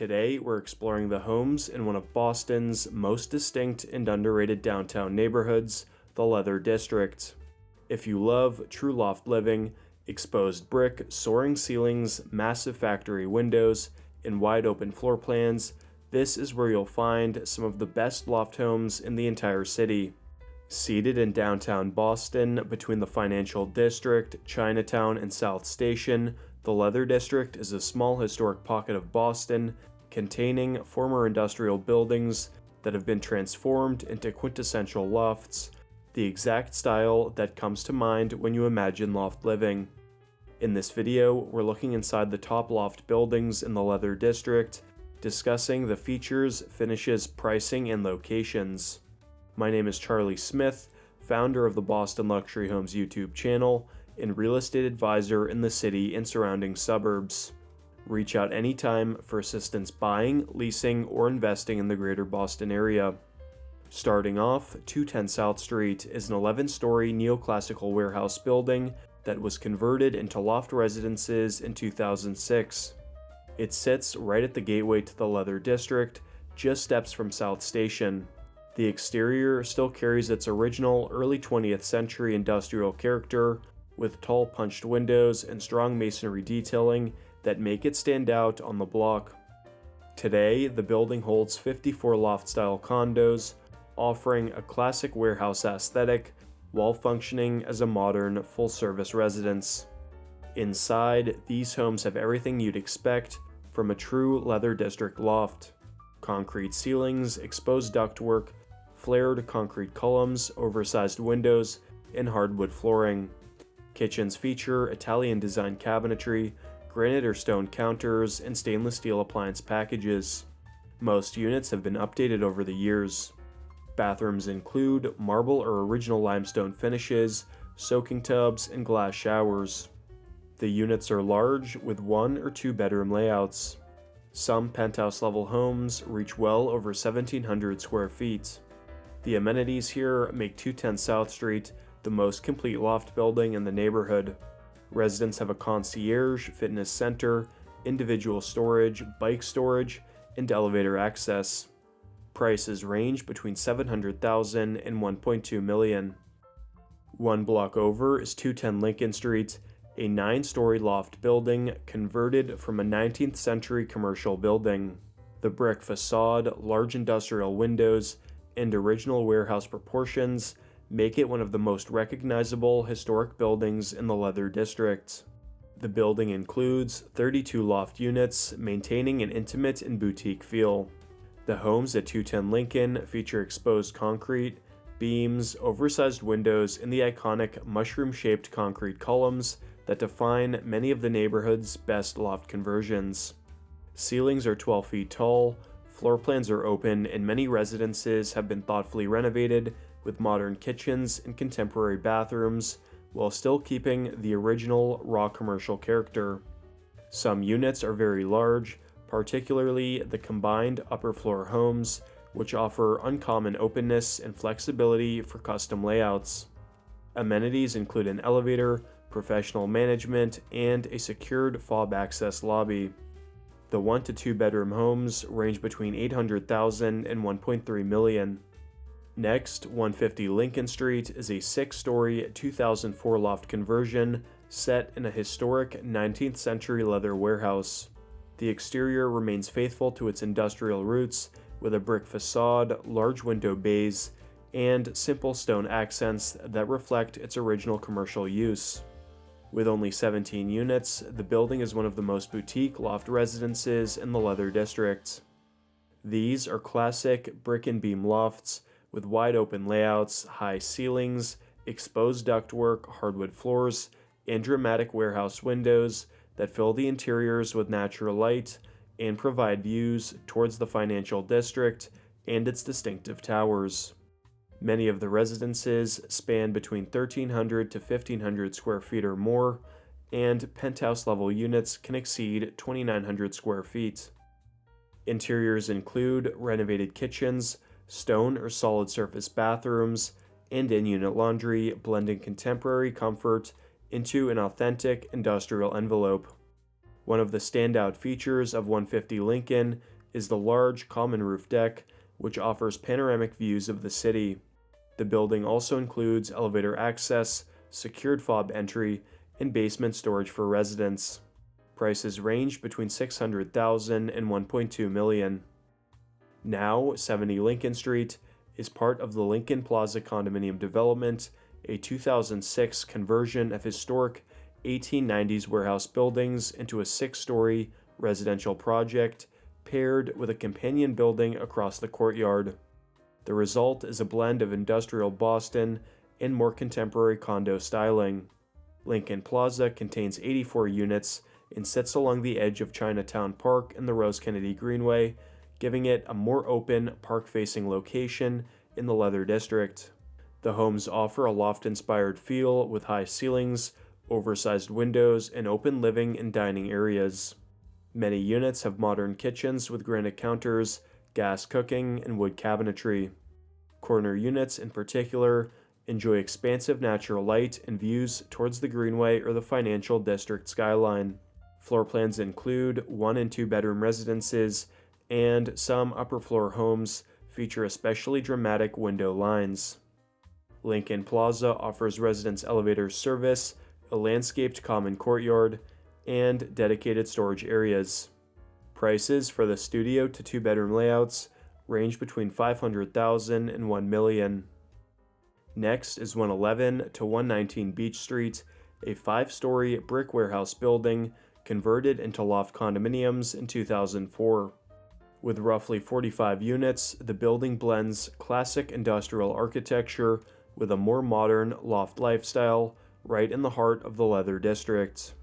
Today, we're exploring the homes in one of Boston's most distinct and underrated downtown neighborhoods, the Leather District. If you love true loft living, exposed brick, soaring ceilings, massive factory windows, and wide open floor plans, this is where you'll find some of the best loft homes in the entire city. Seated in downtown Boston, between the Financial District, Chinatown, and South Station, the Leather District is a small historic pocket of Boston containing former industrial buildings that have been transformed into quintessential lofts, the exact style that comes to mind when you imagine loft living. In this video, we're looking inside the top loft buildings in the Leather District, discussing the features, finishes, pricing, and locations. My name is Charlie Smith, founder of the Boston Luxury Homes YouTube channel and real estate advisor in the city and surrounding suburbs. Reach out anytime for assistance buying, leasing, or investing in the greater Boston area. Starting off, 210 South Street is an 11-story neoclassical warehouse building that was converted into loft residences in 2006. It sits right at the gateway to the Leather District, just steps from South Station. The exterior still carries its original early 20th century industrial character, with tall punched windows and strong masonry detailing that make it stand out on the block. Today, the building holds 54 loft-style condos, offering a classic warehouse aesthetic while functioning as a modern, full-service residence. Inside, these homes have everything you'd expect from a true Leather District loft. Concrete ceilings, exposed ductwork, flared concrete columns, oversized windows, and hardwood flooring. Kitchens feature Italian-designed cabinetry, granite or stone counters, and stainless steel appliance packages. Most units have been updated over the years. Bathrooms include marble or original limestone finishes, soaking tubs, and glass showers. The units are large, with 1 or 2 bedroom layouts. Some penthouse-level homes reach well over 1,700 square feet. The amenities here make 210 South Street the most complete loft building in the neighborhood. Residents have a concierge, fitness center, individual storage, bike storage, and elevator access. Prices range between $700,000 and $1.2 million. One block over is 210 Lincoln Street, a 9-story loft building converted from a 19th century commercial building. The brick facade, large industrial windows, and original warehouse proportions make it one of the most recognizable historic buildings in the Leather District. The building includes 32 loft units, maintaining an intimate and boutique feel. The homes at 210 Lincoln feature exposed concrete, beams, oversized windows, and the iconic mushroom-shaped concrete columns that define many of the neighborhood's best loft conversions. Ceilings are 12 feet tall, floor plans are open, and many residences have been thoughtfully renovated with modern kitchens and contemporary bathrooms, while still keeping the original raw commercial character. Some units are very large, particularly the combined upper floor homes, which offer uncommon openness and flexibility for custom layouts. Amenities include an elevator, professional management, and a secured fob access lobby. The 1 to 2 bedroom homes range between $800,000 and $1.3 million. Next, 150 Lincoln Street is a 6-story 2004 loft conversion set in a historic 19th century leather warehouse. The exterior remains faithful to its industrial roots, with a brick facade, large window bays, and simple stone accents that reflect its original commercial use. With only 17 units, the building is one of the most boutique loft residences in the Leather District. These are classic brick and beam lofts with wide open layouts, high ceilings, exposed ductwork, hardwood floors, and dramatic warehouse windows that fill the interiors with natural light and provide views towards the Financial District and its distinctive towers. Many of the residences span between 1,300 to 1,500 square feet or more, and penthouse-level units can exceed 2,900 square feet. Interiors include renovated kitchens, stone or solid surface bathrooms, and in-unit laundry, blending contemporary comfort into an authentic industrial envelope. One of the standout features of 150 Lincoln is the large common roof deck, which offers panoramic views of the city. The building also includes elevator access, secured fob entry, and basement storage for residents. Prices range between $600,000 and $1.2 million. Now, 70 Lincoln Street is part of the Lincoln Plaza condominium development, a 2006 conversion of historic 1890s warehouse buildings into a 6-story residential project paired with a companion building across the courtyard. The result is a blend of industrial Boston and more contemporary condo styling. Lincoln Plaza contains 84 units and sits along the edge of Chinatown Park and the Rose Kennedy Greenway, giving it a more open, park-facing location in the Leather District. The homes offer a loft-inspired feel with high ceilings, oversized windows, and open living and dining areas. Many units have modern kitchens with granite counters, gas cooking, and wood cabinetry. Corner units, in particular, enjoy expansive natural light and views towards the Greenway or the financial district skyline. Floor plans include 1 and 2 bedroom residences, and some upper floor homes feature especially dramatic window lines. Lincoln Plaza offers residents elevator service, a landscaped common courtyard, and dedicated storage areas. Prices for the studio to 2-bedroom layouts range between $500,000 and $1 million. Next is 111 to 119 Beach Street, a 5-story brick warehouse building converted into loft condominiums in 2004. With roughly 45 units, the building blends classic industrial architecture with a more modern loft lifestyle right in the heart of the Leather District.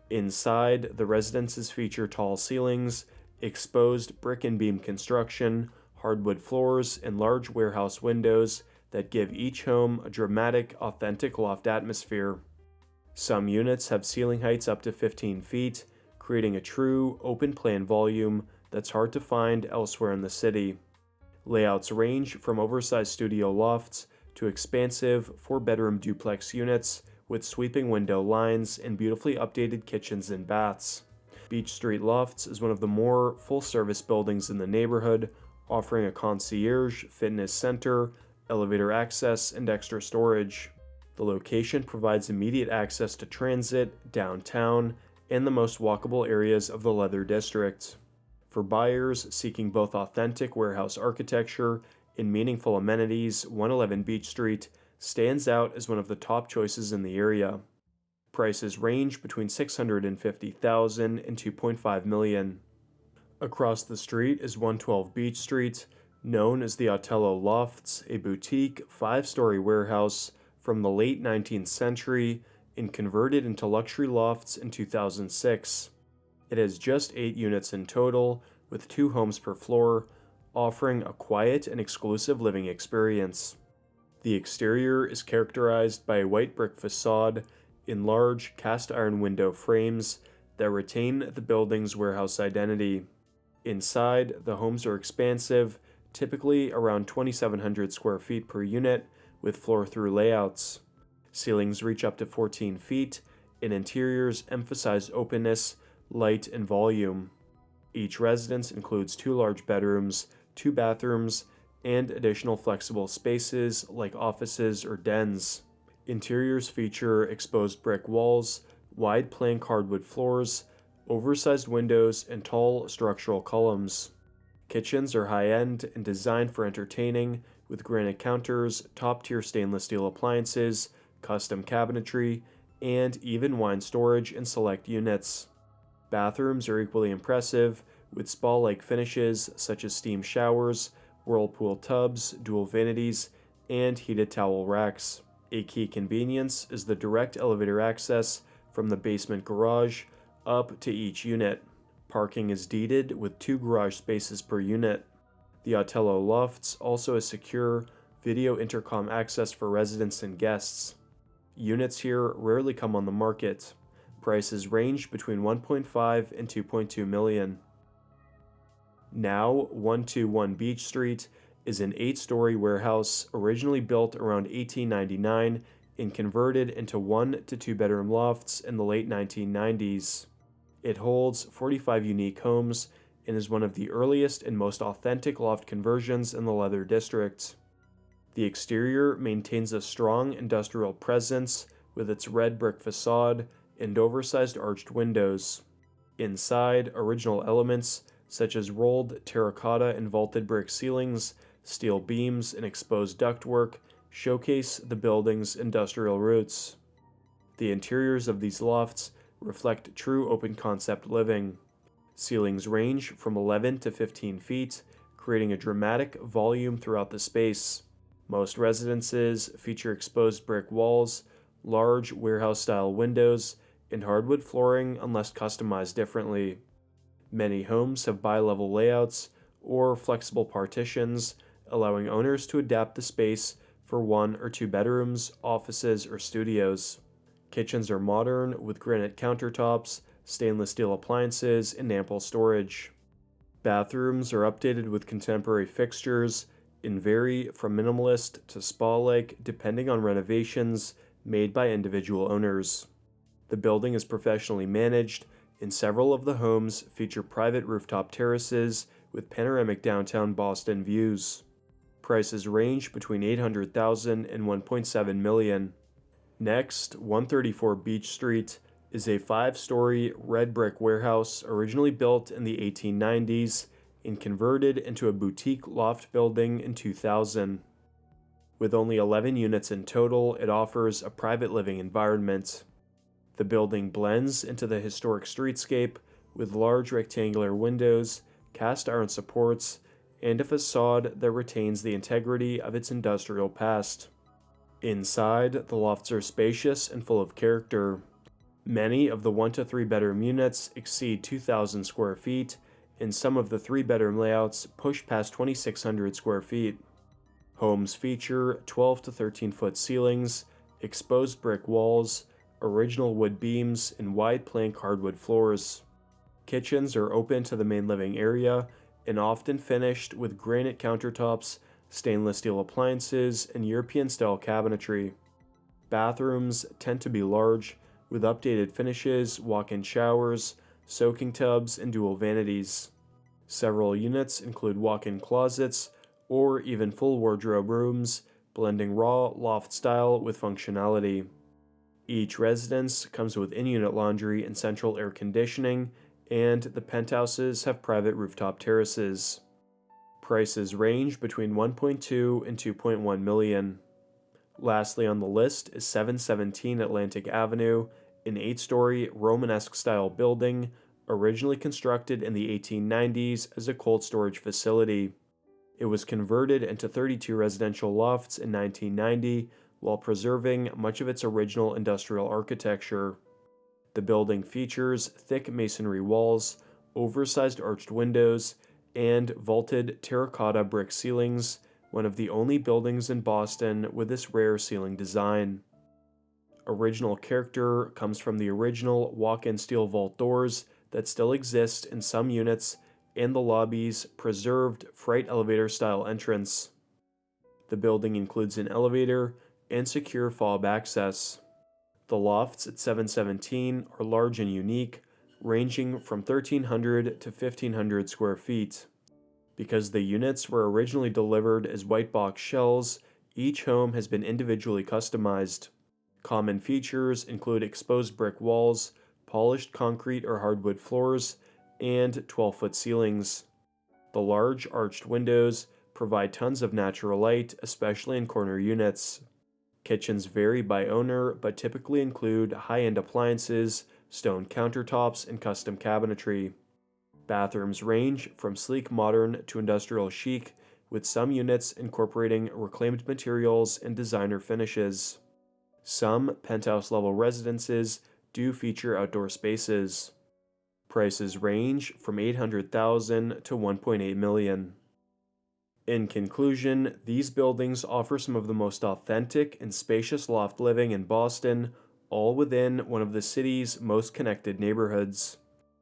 Inside, the residences feature tall ceilings, exposed brick and beam construction, hardwood floors, and large warehouse windows that give each home a dramatic, authentic loft atmosphere. Some units have ceiling heights up to 15 feet, creating a true, open-plan volume that's hard to find elsewhere in the city. Layouts range from oversized studio lofts to expansive 4-bedroom duplex units with sweeping window lines and beautifully updated kitchens and baths. Beach Street Lofts is one of the more full-service buildings in the neighborhood, offering a concierge, fitness center, elevator access, and extra storage. The location provides immediate access to transit, downtown, and the most walkable areas of the Leather District. For buyers seeking both authentic warehouse architecture and meaningful amenities, 111 Beach Street stands out as one of the top choices in the area. Prices range between $650,000 and $2.5 million. Across the street is 112 Beach Street, known as the Otello Lofts, a boutique 5-story warehouse from the late 19th century and converted into luxury lofts in 2006. It has just 8 units in total, with 2 homes per floor, offering a quiet and exclusive living experience. The exterior is characterized by a white brick facade in large cast iron window frames that retain the building's warehouse identity. Inside, the homes are expansive, typically around 2,700 square feet per unit, with floor-through layouts. Ceilings reach up to 14 feet, and interiors emphasize openness, light, and volume. Each residence includes 2 large bedrooms, 2 bathrooms, and additional flexible spaces like offices or dens. Interiors feature exposed brick walls, wide plank hardwood floors, oversized windows, and tall structural columns. Kitchens are high-end and designed for entertaining, with granite counters, top-tier stainless steel appliances, custom cabinetry, and even wine storage in select units. Bathrooms are equally impressive, with spa-like finishes such as steam showers, whirlpool tubs, dual vanities, and heated towel racks. A key convenience is the direct elevator access from the basement garage up to each unit. Parking is deeded with 2 garage spaces per unit. The Otello Lofts also has secure video intercom access for residents and guests. Units here rarely come on the market. Prices range between $1.5 and $2.2 million. Now, 121 Beach Street is an 8-story warehouse originally built around 1899 and converted into 1 to 2 bedroom lofts in the late 1990s. It holds 45 unique homes and is one of the earliest and most authentic loft conversions in the Leather District. The exterior maintains a strong industrial presence with its red brick facade and oversized arched windows. Inside, original elements such as rolled terracotta and vaulted brick ceilings, steel beams, and exposed ductwork showcase the building's industrial roots. The interiors of these lofts reflect true open concept living. Ceilings range from 11 to 15 feet, creating a dramatic volume throughout the space. Most residences feature exposed brick walls, large warehouse-style windows, and hardwood flooring unless customized differently. Many homes have bi-level layouts or flexible partitions, allowing owners to adapt the space for 1 or 2 bedrooms, offices, or studios. Kitchens are modern with granite countertops, stainless steel appliances, and ample storage. Bathrooms are updated with contemporary fixtures and vary from minimalist to spa-like depending on renovations made by individual owners. The building is professionally managed, and several of the homes feature private rooftop terraces with panoramic downtown Boston views. Prices range between $800,000 and $1.7 million. Next, 134 Beach Street is a 5-story red brick warehouse originally built in the 1890s and converted into a boutique loft building in 2000. With only 11 units in total, it offers a private living environment. The building blends into the historic streetscape with large rectangular windows, cast iron supports, and a facade that retains the integrity of its industrial past. Inside, the lofts are spacious and full of character. Many of the 1 to 3 bedroom units exceed 2,000 square feet, and some of the 3-bedroom layouts push past 2,600 square feet. Homes feature 12 to 13 foot ceilings, exposed brick walls, original wood beams, and wide plank hardwood floors. Kitchens are open to the main living area and often finished with granite countertops, stainless steel appliances, and European-style cabinetry. Bathrooms tend to be large, with updated finishes, walk-in showers, soaking tubs, and dual vanities. Several units include walk-in closets or even full wardrobe rooms, blending raw loft style with functionality. Each residence comes with in-unit laundry and central air conditioning, and the penthouses have private rooftop terraces. Prices range between $1.2 and $2.1 million. Lastly on the list is 717 Atlantic Avenue, an 8-story Romanesque style building originally constructed in the 1890s as a cold storage facility. It was converted into 32 residential lofts in 1990 while preserving much of its original industrial architecture. The building features thick masonry walls, oversized arched windows, and vaulted terracotta brick ceilings, one of the only buildings in Boston with this rare ceiling design. Original character comes from the original walk-in steel vault doors that still exist in some units and the lobby's preserved freight elevator-style entrance. The building includes an elevator and secure fob access. The lofts at 717 are large and unique, ranging from 1,300 to 1,500 square feet. Because the units were originally delivered as white box shells, each home has been individually customized. Common features include exposed brick walls, polished concrete or hardwood floors, and 12-foot ceilings. The large arched windows provide tons of natural light, especially in corner units. Kitchens vary by owner, but typically include high-end appliances, stone countertops, and custom cabinetry. Bathrooms range from sleek modern to industrial chic, with some units incorporating reclaimed materials and designer finishes. Some penthouse-level residences do feature outdoor spaces. Prices range from $800,000 to $1.8 million. In conclusion, these buildings offer some of the most authentic and spacious loft living in Boston, all within one of the city's most connected neighborhoods.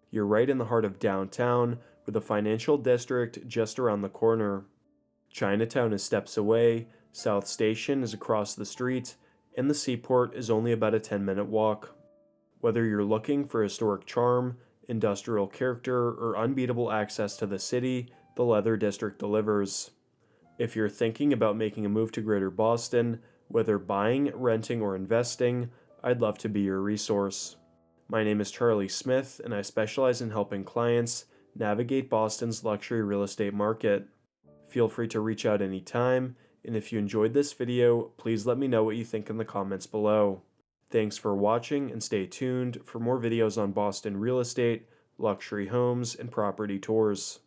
You're right in the heart of downtown, with the financial district just around the corner. Chinatown is steps away, South Station is across the street, and the seaport is only about a 10-minute walk. Whether you're looking for historic charm, industrial character, or unbeatable access to the city, the Leather District delivers. If you're thinking about making a move to Greater Boston, whether buying, renting, or investing, I'd love to be your resource. My name is Charlie Smith, and I specialize in helping clients navigate Boston's luxury real estate market. Feel free to reach out anytime, and if you enjoyed this video, please let me know what you think in the comments below. Thanks for watching, and stay tuned for more videos on Boston real estate, luxury homes, and property tours.